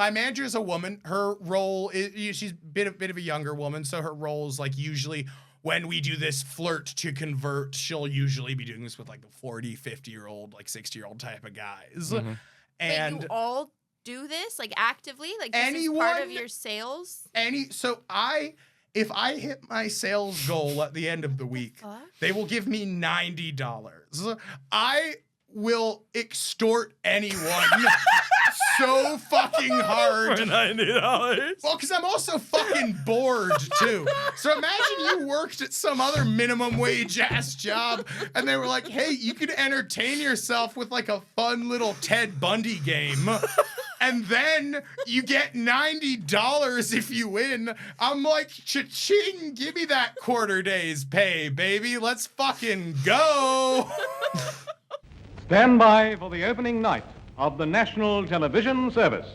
my manager is a woman. Her role is she's bit of a younger woman, so her role is like usually when we do this flirt to convert, she'll usually be doing this with like a 40, 50-year-old, like 60-year-old type of guys. Mm-hmm. And wait, you all do this like actively, like this is part of your sales? If I hit my sales goal at the end of the week, they will give me $90. I will extort anyone so fucking hard. For $90. Well, because I'm also fucking bored, too. So imagine you worked at some other minimum wage ass job, and they were like, hey, you could entertain yourself with like a fun little Ted Bundy game. And then you get $90 if you win. I'm like, cha-ching, give me that quarter day's pay, baby. Let's fucking go. Stand by for the opening night of the National Television Service.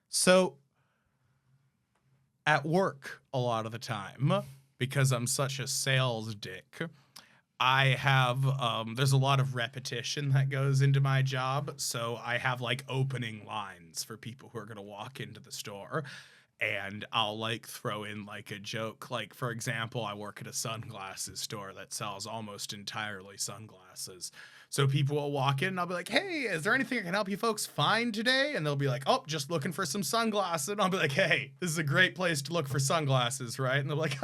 So, at work a lot of the time, because I'm such a sales dick, I have, there's a lot of repetition that goes into my job. So I have like opening lines for people who are going to walk into the store, and I'll like throw in like a joke. Like, for example, I work at a sunglasses store that sells almost entirely sunglasses. So people will walk in and I'll be like, hey, is there anything I can help you folks find today? And they'll be like, oh, just looking for some sunglasses. And I'll be like, hey, this is a great place to look for sunglasses, right? And they're like,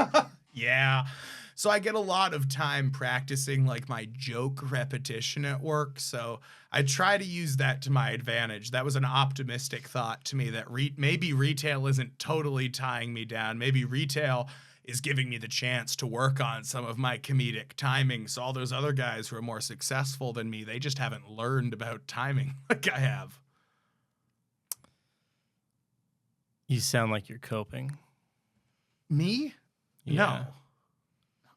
yeah. So I get a lot of time practicing like my joke repetition at work. So I try to use that to my advantage. That was an optimistic thought to me that maybe retail isn't totally tying me down. Maybe retail is giving me the chance to work on some of my comedic timing. So all those other guys who are more successful than me, they just haven't learned about timing like I have. You sound like you're coping. Me? Yeah. No.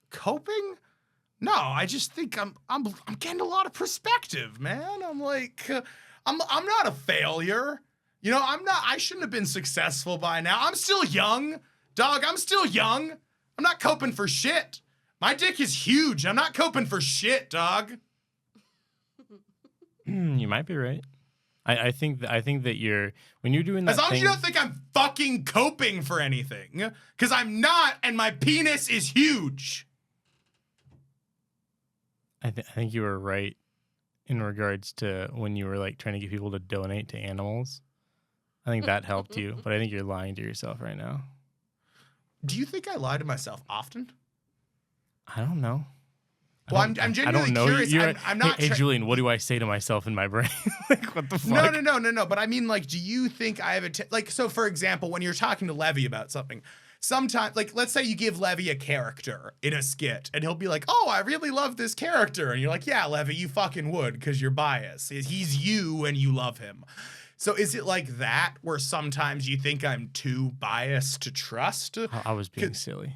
Coping? No, I just think I'm getting a lot of perspective, man. I'm like, I'm not a failure. You know, I shouldn't have been successful by now. I'm still young. Dog, I'm still young. I'm not coping for shit. My dick is huge. I'm not coping for shit, dog. You might be right. I think that you're when you're doing that. As long as you don't think I'm fucking coping for anything, because I'm not, and my penis is huge. I think you were right in regards to when you were like trying to get people to donate to animals. I think that helped you, but I think you're lying to yourself right now. Do you think I lie to myself often? I don't know. Well, I'm genuinely curious. I'm not. Hey, Julian, what do I say to myself in my brain? Like, what the fuck? No. But I mean, like, do you think I have like? So, for example, when you're talking to Levy about something, sometimes, like, let's say you give Levy a character in a skit, and he'll be like, "Oh, I really love this character," and you're like, "Yeah, Levy, you fucking would, because you're biased. He's you, and you love him." So is it like that where sometimes you think I'm too biased to trust? I was being silly.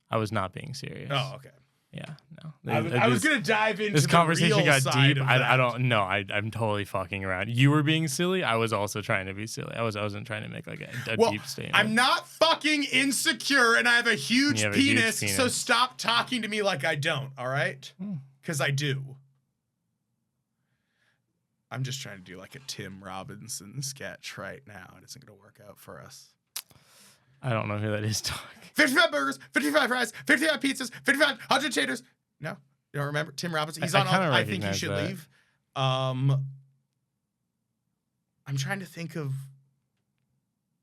I was not being serious. Oh, okay. Yeah, no. I was going to dive into this the conversation real got side deep. of I don't know. I'm totally fucking around. You were being silly. I was also trying to be silly. I wasn't trying to make like a deep statement. I'm not fucking insecure, and I have a huge penis, so stop talking to me like I don't, all right? Because I do. I'm just trying to do like a Tim Robinson sketch right now, and it's not going to work out for us. I don't know who that is talking. 55 burgers, 55 fries, 55 pizzas, 5,500 taters. No, you don't remember Tim Robinson? He's on all I Think You Should Leave. I'm trying to think of.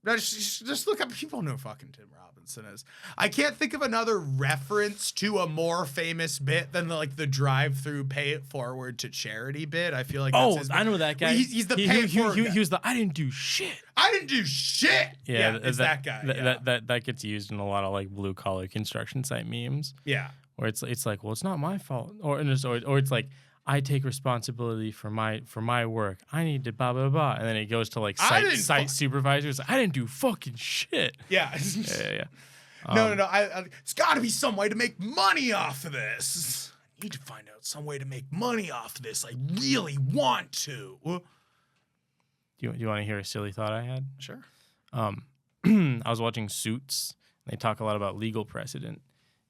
No, just look up. People know who fucking Tim Robinson is. I can't think of another reference to a more famous bit than the drive-through pay it forward to charity bit. I feel like that's his bit. I know that guy. Well, he's the pay it forward guy. He was the I didn't do shit. I didn't do shit. Yeah, it's that guy. That gets used in a lot of like blue collar construction site memes. Yeah, where it's like, well, it's not my fault, or it's like, I take responsibility for my work. I need to blah blah blah, and then it goes to like site supervisors. I didn't do fucking shit. Yeah. yeah. No. It's got to be some way to make money off of this. I need to find out some way to make money off of this. I really want to. Do you want to hear a silly thought I had? Sure. I was watching Suits. They talk a lot about legal precedent,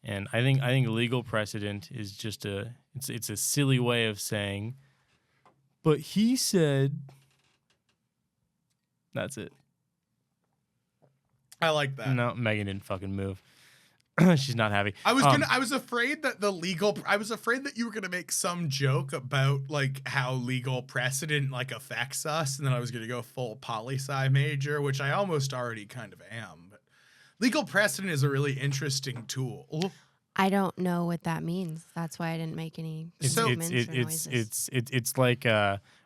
and I think legal precedent is just it's a silly way of saying, but he said. That's it. I like that. No, Megan didn't fucking move. She's not happy. I was afraid that I was afraid that you were gonna make some joke about like how legal precedent like affects us, and then I was gonna go full poli-sci major, which I almost already kind of am. But legal precedent is a really interesting tool. I don't know what that means. That's why I didn't make any movements or noises. It's like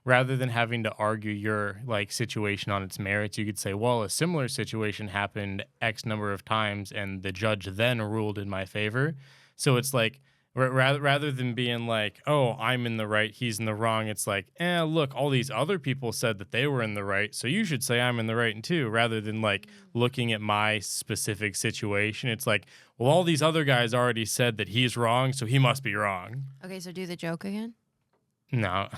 rather than having to argue your like situation on its merits, you could say, well, a similar situation happened X number of times, and the judge then ruled in my favor. So it's like rather than being like, oh, I'm in the right, he's in the wrong. It's like, look, all these other people said that they were in the right, so you should say I'm in the right too. Rather than like looking at my specific situation, it's like, well, all these other guys already said that he's wrong, so he must be wrong. Okay, so do the joke again. No.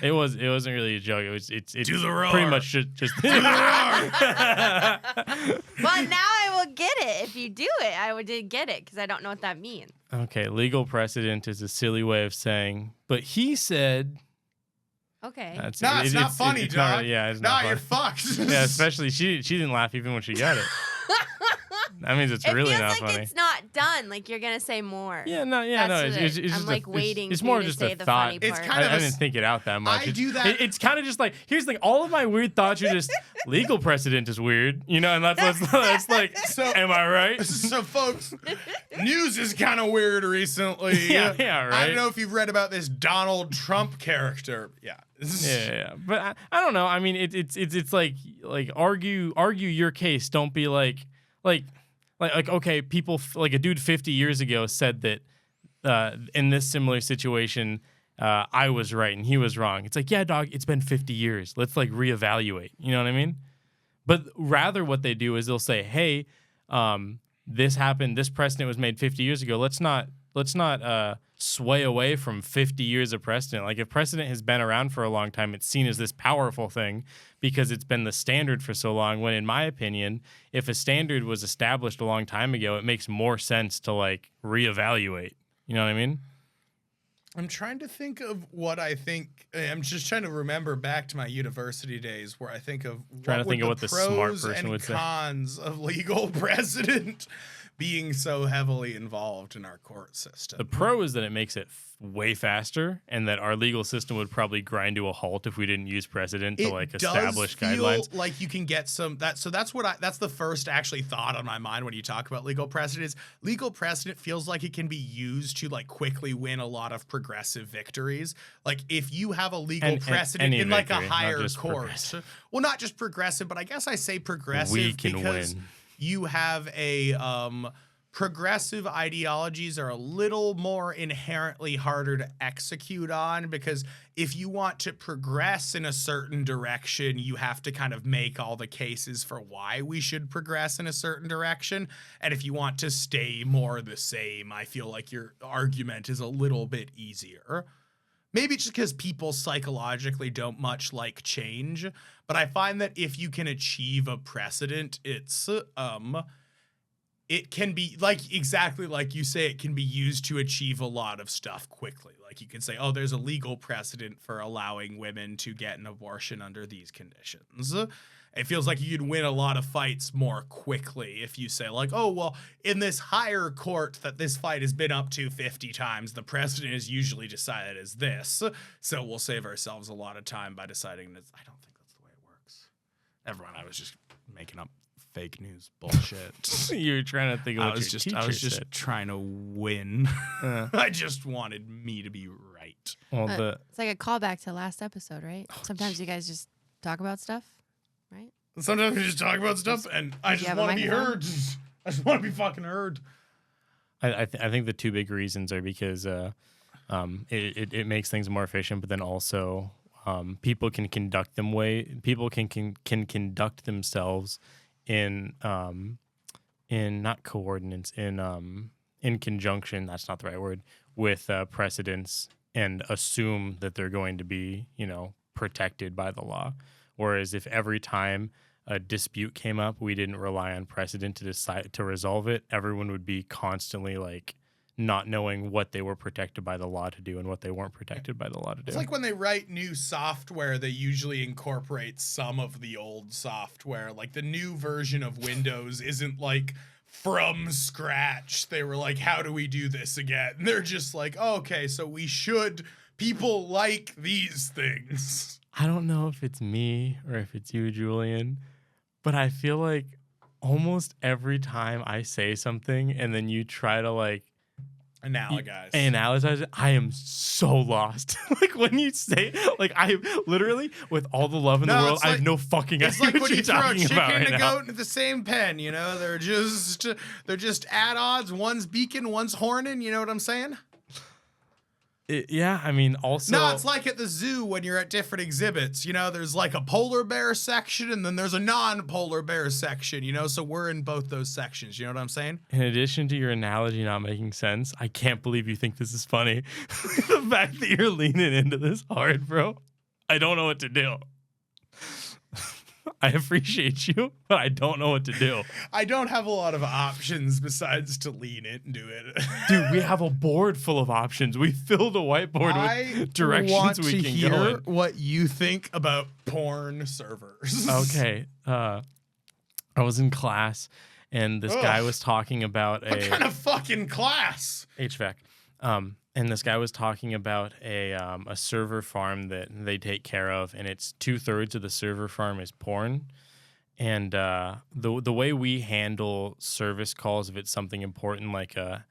It wasn't really a joke. It's Do the roar. Pretty much just do the roar. Well, now I will get it. If you do it, I did get it because I don't know what that means. Okay, legal precedent is a silly way of saying, but he said. Okay. It's not funny, Doc. It's nah, not you're funny. fucked. Yeah, especially she didn't laugh even when she got it. That means it's really not funny. It feels like it's not done. Like you're gonna say more. Yeah, no. It's I'm just like waiting. It's for more you to just say a the thought. funny part. It's kind of I didn't think it out that much. I do that. It's kind of just like, here's the thing. All of my weird thoughts are just legal precedent is weird, you know, and that's like. So am I right? So, folks, news is kind of weird recently. Yeah, right. I don't know if you've read about this Donald Trump character. Yeah. Yeah. But I don't know. I mean, it's like argue your case. Don't be like okay, people like a dude 50 years ago said that in this similar situation I was right and he was wrong. It's like, yeah, dog, it's been 50 years. Let's like reevaluate. You know what I mean? But rather what they do is they'll say, hey, this happened. This precedent was made 50 years ago. Let's not sway away from 50 years of precedent. Like if precedent has been around for a long time, it's seen as this powerful thing because it's been the standard for so long, when in my opinion, if a standard was established a long time ago, it makes more sense to like reevaluate. You know what I mean? I'm trying to think of what I think. I'm just trying to remember back to my university days where I think of what the smart pros person and would say. cons of legal precedent being so heavily involved in our court system. The pro is that it makes it way faster, and that our legal system would probably grind to a halt if we didn't use precedent to like establish guidelines. Like you can get some that. So that's that's the first actually thought on my mind when you talk about legal precedent. Is legal precedent feels like it can be used to like quickly win a lot of progressive victories. Like if you have a legal precedent in like a higher court. Well, not just progressive, but I guess I say progressive we can because win. You have a progressive ideologies are a little more inherently harder to execute on, because if you want to progress in a certain direction, you have to kind of make all the cases for why we should progress in a certain direction. And if you want to stay more the same, I feel like your argument is a little bit easier. Maybe just because people psychologically don't much like change, but I find that if you can achieve a precedent, it can be like exactly like you say, it can be used to achieve a lot of stuff quickly. Like you can say, oh, there's a legal precedent for allowing women to get an abortion under these conditions. It feels like you can win a lot of fights more quickly if you say like, oh, well, in this higher court that this fight has been up to 50 times, the precedent is usually decided as this. So we'll save ourselves a lot of time by deciding that. I don't think that's the way it works. Everyone, I was just making up fake news bullshit. You're trying to think of what I was just trying to win. I just wanted me to be right. Well, it's like a callback to last episode, right? Sometimes you guys just talk about stuff, right? Sometimes we just talk about stuff, and I just want to be heard. I just want to be fucking heard. I think the two big reasons are because it makes things more efficient, but then also people can conduct themselves in not coordinates, in conjunction, that's not the right word, with precedents, and assume that they're going to be, protected by the law. Whereas if every time a dispute came up, we didn't rely on precedent to decide to resolve it, everyone would be constantly like not knowing what they were protected by the law to do and what they weren't protected by the law to do. It's like when they write new software, they usually incorporate some of the old software. Like the new version of Windows isn't like from scratch. They were like, how do we do this again? And they're just like, oh, okay, so people like these things. I don't know if it's me or if it's you, Julian, but I feel like almost every time I say something and then you try to like analogize it, I am so lost. Like when you say, like I literally, with all the love in the world, I have no fucking idea what when you're you throw a talking chicken about and right a now. goat into the same pen, you know? They're just at odds. One's beaking, one's horning. You know what I'm saying? Yeah, I mean, also... No, it's like at the zoo when you're at different exhibits. You know, there's like a polar bear section and then there's a non-polar bear section, you know? So we're in both those sections. You know what I'm saying? In addition to your analogy not making sense, I can't believe you think this is funny. The fact that you're leaning into this hard, bro. I don't know what to do. I appreciate you, but I don't know what to do. I don't have a lot of options besides to lean into it. Dude, we have a board full of options. We filled a whiteboard with directions we can go in. What you think about porn servers. Okay. I was in class, and this guy was talking about what kind of fucking class? HVAC. And this guy was talking about a server farm that they take care of, and it's 2/3 of the server farm is porn. And the way we handle service calls, if it's something important like a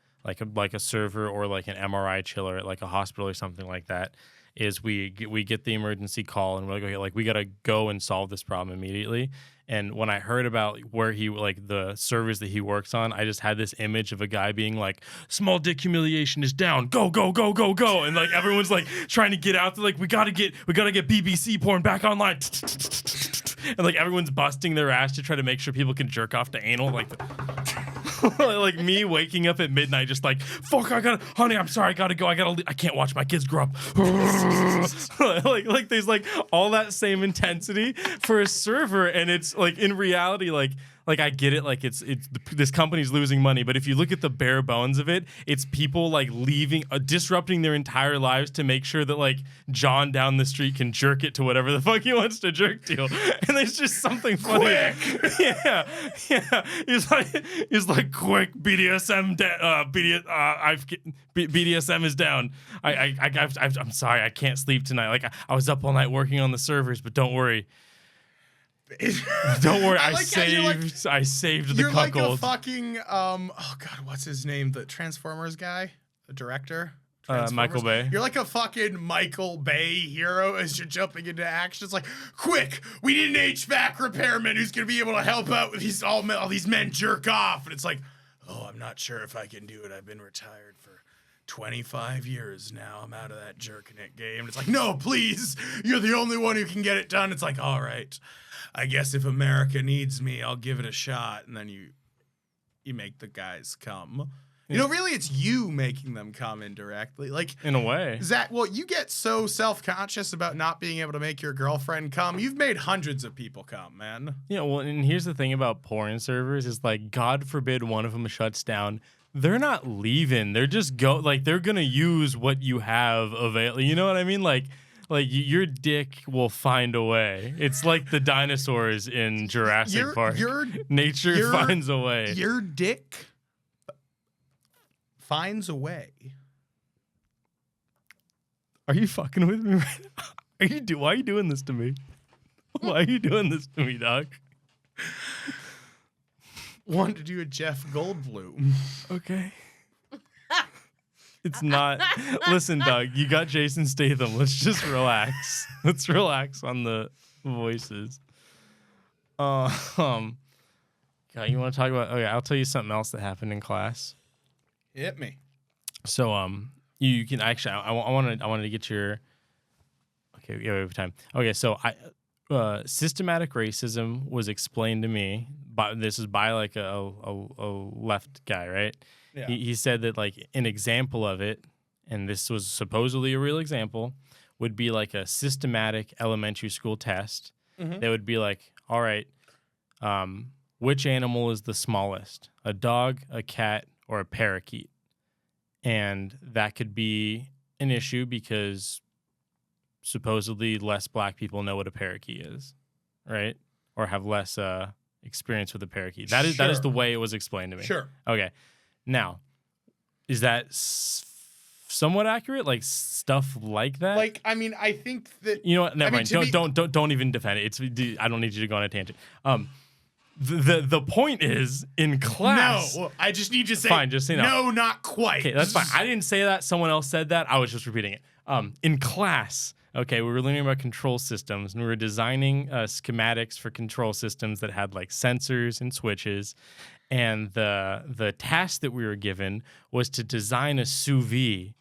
server or like an MRI chiller at like a hospital or something like that, is we get the emergency call and we're like, okay, like we gotta go and solve this problem immediately. And when I heard about where he, like the servers that he works on, I just had this image of a guy being like, small dick humiliation is down, go, go, go, go, go. And like everyone's like trying to get out there, like we gotta get BBC porn back online. And like everyone's busting their ass to try to make sure people can jerk off to anal. Like like me waking up at midnight just like, fuck, honey, I'm sorry, I gotta go. I can't watch my kids grow up. like there's like all that same intensity for a server, and it's like in reality, like I get it, like it's this company's losing money, but if you look at the bare bones of it, it's people like leaving, disrupting their entire lives to make sure that like John down the street can jerk it to whatever the fuck he wants to jerk to, and there's just something funny. Quick. yeah. He's like quick BDSM. BDSM is down. I'm sorry, I can't sleep tonight. Like I was up all night working on the servers, but don't worry. Don't worry, I saved the cuckold. You're like a cuckold. fucking what's his name? The Transformers guy, the director. Michael Bay. You're like a fucking Michael Bay hero as you're jumping into action. It's like, quick, we need an HVAC repairman who's gonna be able to help out with all these men jerk off. And it's like, oh, I'm not sure if I can do it. I've been retired for 25 years now. I'm out of that jerking it game. And it's like, no, please, you're the only one who can get it done. It's like, all right, I guess if America needs me, I'll give it a shot. And then you make the guys come. You know, really, it's you making them come indirectly. Like, in a way. Zach, well, you get so self-conscious about not being able to make your girlfriend come. You've made hundreds of people come, man. Yeah, well, and here's the thing about porn servers is, like, God forbid one of them shuts down. They're not leaving. They're just they're going to use what you have available. You know what I mean? Like your dick will find a way. It's like the dinosaurs in Jurassic Park. Nature finds a way. Your dick finds a way. Are you fucking with me right now? Why are you doing this to me? Why are you doing this to me, dog? Want to do a Jeff Goldblum. Okay. It's not. Listen, Doug, you got Jason Statham. Let's just relax. Let's relax on the voices. God, you want to talk about? Okay, I'll tell you something else that happened in class. Hit me. So, you can actually. I wanted to get your. Okay, yeah, we have time. Okay, so systematic racism was explained to me. This is by like a left guy, right? Yeah. He said that like an example of it, and this was supposedly a real example, would be like a systematic elementary school test they would be like, all right, which animal is the smallest? A dog, a cat, or a parakeet? And that could be an issue because supposedly less black people know what a parakeet is, right? Or have less experience with a parakeet. That is the way it was explained to me. Sure. Okay. Now, is that somewhat accurate? Like stuff like that? Like, I mean, I think that you know what? Never mind. to Don't even defend it. I don't need you to go on a tangent. The point is in class. No, I just need to say. Fine, just say no. No, not quite. Okay, that's fine. I didn't say that. Someone else said that. I was just repeating it. In class, okay, we were learning about control systems, and we were designing schematics for control systems that had like sensors and switches. And the task that we were given was to design a sous vide.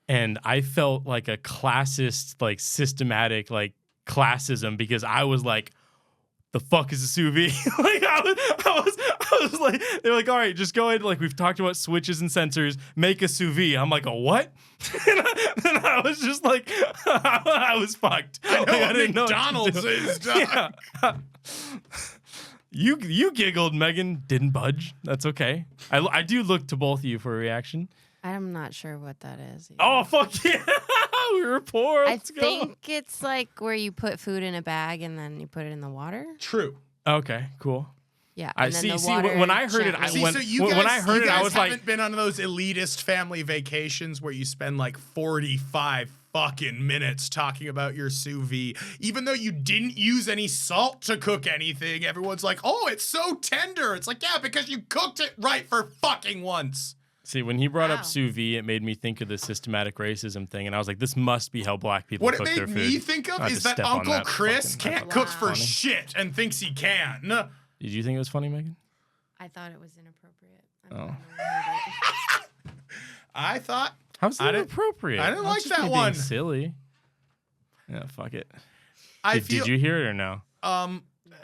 And I felt like a classist, like systematic, like classism because I was like, the fuck is a sous vide? Like I was like, they're like, all right, just go ahead. Like we've talked about switches and sensors, make a sous vide. I'm like, a what? and I was just like, I was fucked. I know like, what McDonald's is, dog. Yeah. You giggled, Megan. Didn't budge. That's okay. I do look to both of you for a reaction. I'm not sure what that is. Oh, fuck yeah. We were poor. I Let's go. think it's like where you put food in a bag and then you put it in the water. True. Okay, cool. Yeah. I and then see. the See, water when I heard it, gently- when I heard it, I was like, haven't been on those elitist family vacations where you spend like 45 fucking minutes talking about your sous vide, even though you didn't use any salt to cook anything. Everyone's like, "Oh, it's so tender." It's like, yeah, because you cooked it right for fucking once. see, when he brought Wow. up sous vide, it made me think of the systematic racism thing, and I was like, this must be how black people What it cook their made food. me think of Not is to that step on Uncle that Chris fucking- can't Wow. cook for Funny. shit and thinks he can. Did you think it was funny, Megan? I thought it was inappropriate. I Oh. don't know where I heard it. I thought How's I it didn't- inappropriate? I didn't That's like just that me being one. silly. Yeah, fuck it. did Did you hear it or no?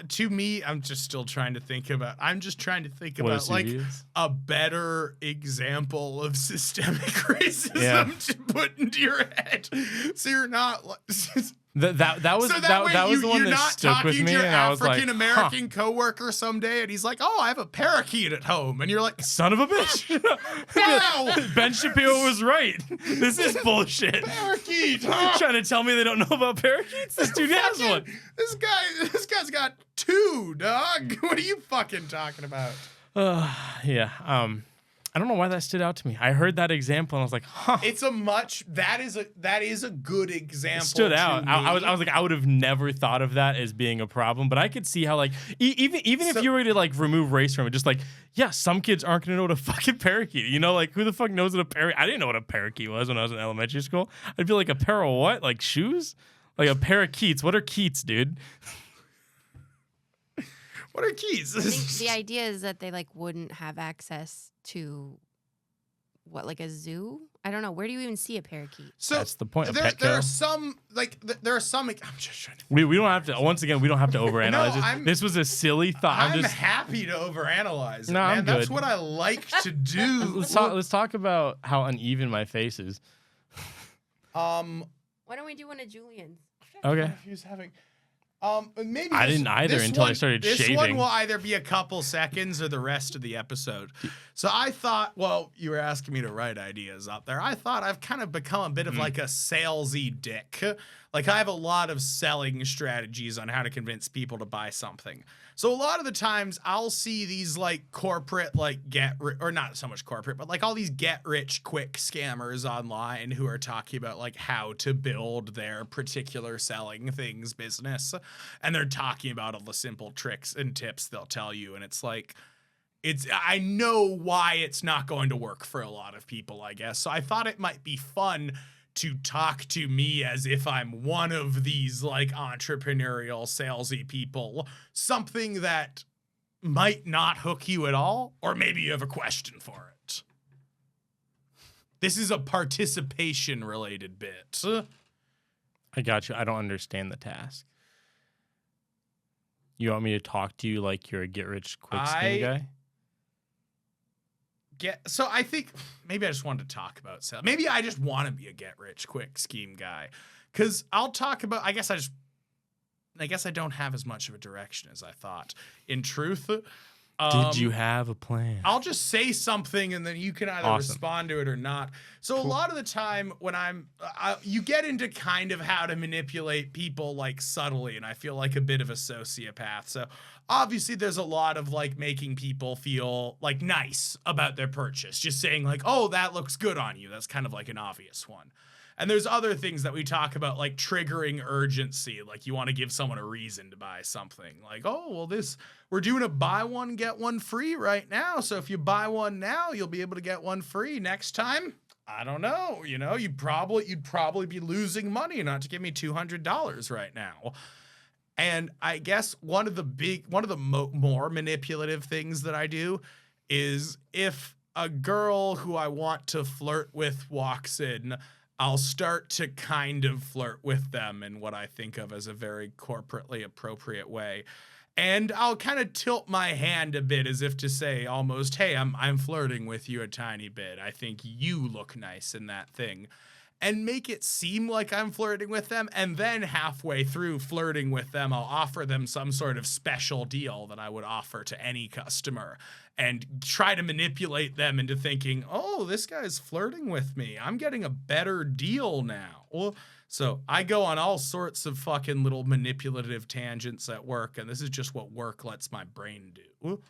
To me, I'm just still trying to think about. I'm just trying to think What a about sous like vide is? a better example of systemic racism Yeah. to put into your head, so you're not. Like, That was so that way was the one you're that not stuck with talking me, to your and I was like, African American coworker someday, and he's like, "Oh, I have a parakeet at home," and you're like, son of a bitch. "Wow, Ben Shapiro was right. This is bullshit. parakeet!" huh? Trying to tell me they don't know about parakeets? This dude has one. This guy's got two, dog. What are you fucking talking about? Yeah. I don't know why that stood out to me. I heard that example and I was like, huh. It's that is a good example. It stood to out. me. I was like, I would have never thought of that as being a problem, but I could see how like even if you were to like remove race from it, just like yeah, some kids aren't gonna know what a fucking parakeet. You know, like who the fuck knows what a parakeet? I didn't know what a parakeet was when I was in elementary school. I'd be like a pair of what? Like shoes? Like a pair of keats. What are keats, dude? What are keys? I think the idea is that they like wouldn't have access to what, like a zoo? I don't know. Where do you even see a parakeet? So That's the point of there Petco. are some there are some. I'm just trying to. We don't have to. Once again, we don't have to overanalyze I'm- it. This was a silly thought. I'm just happy to overanalyze it, No, man. I'm That's good. what I like to do. let's talk about how uneven my face is. Why don't we do one of Julian's? Okay. If he's having. Maybe I this- didn't either this until I one- started This one shaving. will either be a couple seconds or the rest of the episode. So I thought, well, you were asking me to write ideas up there. I thought I've kind of become a bit of like a salesy dick. Like I have a lot of selling strategies on how to convince people to buy something. So a lot of the times I'll see these like corporate like or not so much corporate, but like all these get rich quick scammers online who are talking about like how to build their particular selling things business. And they're talking about all the simple tricks and tips they'll tell you. And it's like, I know why it's not going to work for a lot of people, I guess. So I thought it might be fun to talk to me as if I'm one of these like entrepreneurial salesy people, something that might not hook you at all, or maybe you have a question for it. This is a participation related bit. I got you. I don't understand the task. You want me to talk to you like you're a get rich quick scheme guy? So I think maybe I just wanted to talk about sales. Maybe I just want to be a get rich quick scheme guy. Because I'll talk about, I guess I just I guess I don't have as much of a direction as I thought. In truth, Did you have a plan? I'll just say something and then you can either Awesome. respond to it or not. So a lot of the time when you get into kind of how to manipulate people like subtly, and I feel like a bit of a sociopath. So obviously there's a lot of like making people feel like nice about their purchase. Just saying like, oh, that looks good on you. That's kind of like an obvious one. And there's other things that we talk about, like triggering urgency. Like you want to give someone a reason to buy something. Like, oh, well, we're doing a buy one, get one free right now. So if you buy one now, you'll be able to get one free next time. I don't know. You know, you'd probably be losing money not to give me $200 right now. And I guess one of the more manipulative things that I do is if a girl who I want to flirt with walks in, I'll start to kind of flirt with them in what I think of as a very corporately appropriate way. And I'll kind of tilt my hand a bit as if to say almost, hey, I'm flirting with you a tiny bit. I think you look nice in that thing. And make it seem like I'm flirting with them. And then halfway through flirting with them, I'll offer them some sort of special deal that I would offer to any customer and try to manipulate them into thinking, oh, this guy's flirting with me. I'm getting a better deal now. So I go on all sorts of fucking little manipulative tangents at work. And this is just what work lets my brain do.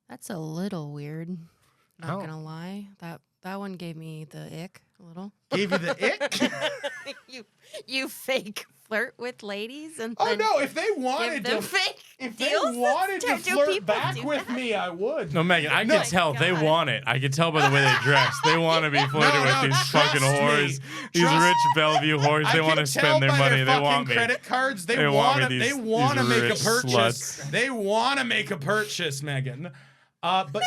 That's a little weird. Not Oh. gonna lie. That one gave me the ick a little. Gave you the ick? you fake flirt with ladies and Oh then no, if they give wanted them to fake if they deals? wanted to Do flirt people back do with that? me, I would. No, Megan, I No. can tell they God. want it. I can tell by the way they dress. They want to be flirting with these trust fucking me. whores, these Trust- rich Bellevue whores. I They can want to tell spend their by money. They fucking want me. credit cards. They They want want me, to. They these want to make a rich purchase. sluts. They want to make a purchase, Megan. But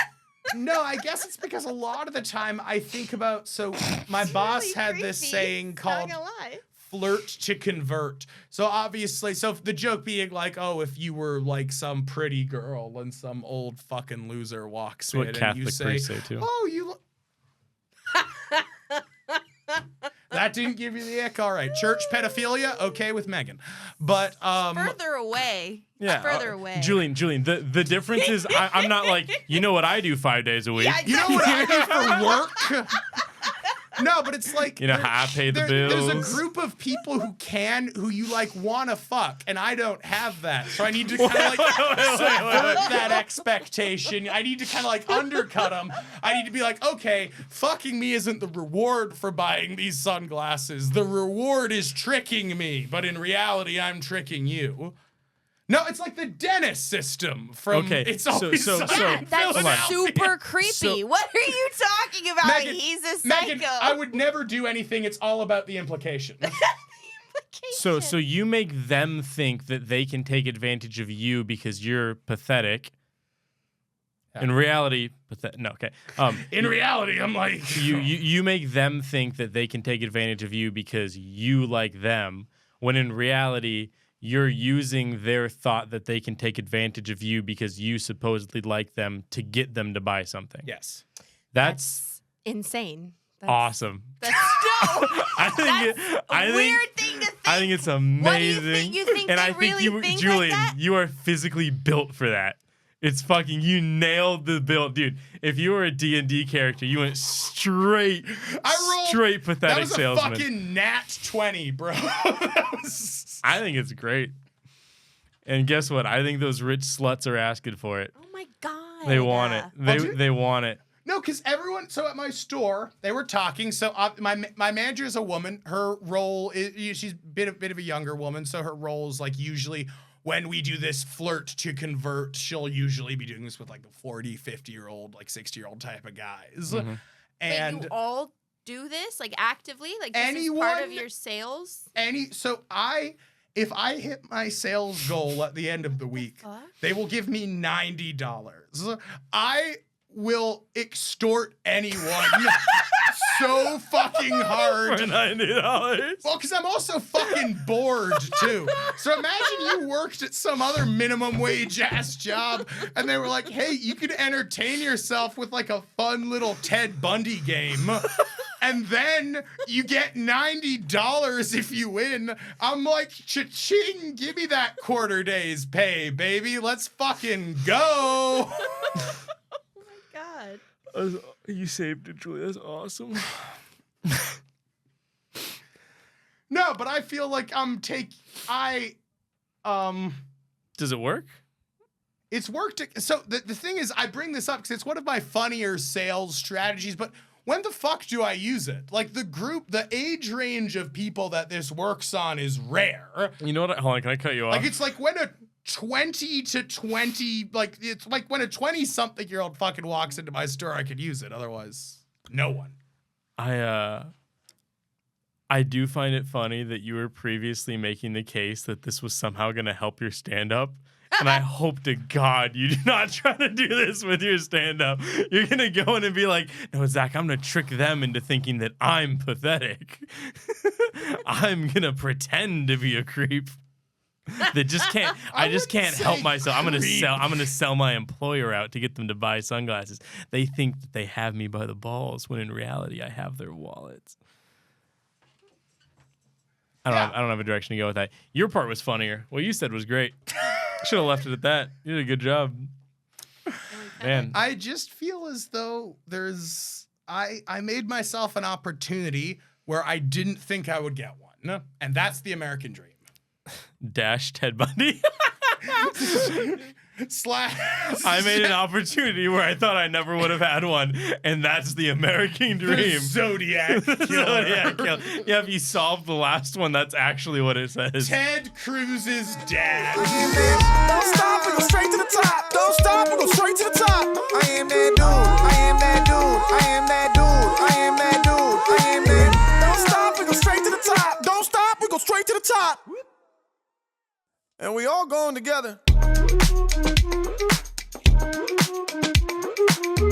no, I guess it's because a lot of the time I think about. So my boss really had this creepy, saying not called gonna lie. flirt to convert. So obviously, so the joke being like, oh, if you were like some pretty girl and some old fucking loser walks That's what in and Catholic you say, priests say too. oh, you look. That didn't give you the ick. All right, church pedophilia, okay with Megan, but Further away. Yeah, Further away. Julian. The difference is I'm not like, you know what I do 5 days a week. Yeah, you know what I do for work? No, but it's like You know how I pay the There's bills. a group of people who you like want to fuck, and I don't have that, so I need to kind of like subvert that expectation. I need to kind of like undercut them. I need to be like, okay, fucking me isn't the reward for buying these sunglasses. The reward is tricking me, but in reality, I'm tricking you. No, it's like the dentist system from Okay, It's so- Always so- Sunny so- Yeah, in that's Philadelphia. super creepy. So- What are you talking about? Megan, He's a psycho. Megan, I would never do anything. It's all about the implication. So you make them think that they can take advantage of you because you're pathetic. In reality, no, okay. In reality, I'm like, You make them think that they can take advantage of you because you like them, when in reality you're using their thought that they can take advantage of you because you supposedly like them to get them to buy something. yes. That's insane. That's, awesome. That's no. I weird thing to think. I think it's What do amazing. you think and they I think really you, think like Julian, that? you are physically built for that. It's fucking, you nailed the build, dude. If you were a D&D character, you went straight That pathetic was a salesman. fucking nat 20, bro. That was... I think it's great. And guess what? I think those rich sluts are asking for it. Oh my god. They want it. They want it. No, because everyone. So at my store, they were talking. So my manager is a woman. Her role is she's a bit of a younger woman. So her role is like usually when we do this flirt to convert, she'll usually be doing this with like a 40, 50-year-old, like 60-year-old type of guys. Mhm. Wait, And you all do this like actively, like this is part of Anyone- your sales. if I hit my sales goal at the end of the week, Fuck. they will give me $90. I will extort anyone so fucking hard. For $90. Well, because I'm also fucking bored too. So imagine you worked at some other minimum wage ass job and they were like, hey, you could entertain yourself with like a fun little Ted Bundy game. and then you get $90 if you win. I'm like, cha-ching, give me that quarter day's pay, baby. Let's fucking go. Oh my god. You saved it, Julie. That's awesome. No, but I feel like Does it work? it's worked. So the thing is, I bring this up because it's one of my funnier sales strategies, but when the fuck do I use it? Like the age range of people that this works on is rare. You know what? Hold on, can I cut you off? Like, it's like when a 20 to 20, like, it's like when a 20-something-year-old fucking walks into my store, I could use it. Otherwise, no one. I do find it funny that you were previously making the case that this was somehow going to help your stand-up. And I hope to God you do not try to do this with your stand-up. You're going to go in and be like, no, Zach, I'm going to trick them into thinking that I'm pathetic. I'm going to pretend to be a creep. That just can't. I just can't help myself. I'm gonna sell my employer out to get them to buy sunglasses. They think that they have me by the balls when in reality I have their wallets. I don't have a direction to go with that. Your part was funnier. What you said was great. Should have left it at that. You did a good job. Man, I just feel as though I made myself an opportunity where I didn't think I would get one, and that's the American dream. Dash Ted Bundy. I made an opportunity where I thought I never would have had one, and that's the American dream. Zodiac killer. Zodiac killer. Yeah, if you solve the last one, that's actually what it says. Ted Cruz's dad. Don't stop, we go straight to the top. Don't stop, we go straight to the top. I am that dude. I am that dude. I am that dude. I am that dude. I am that. Don't stop, we go straight to the top. Don't stop, we go straight to the top. And we all going together.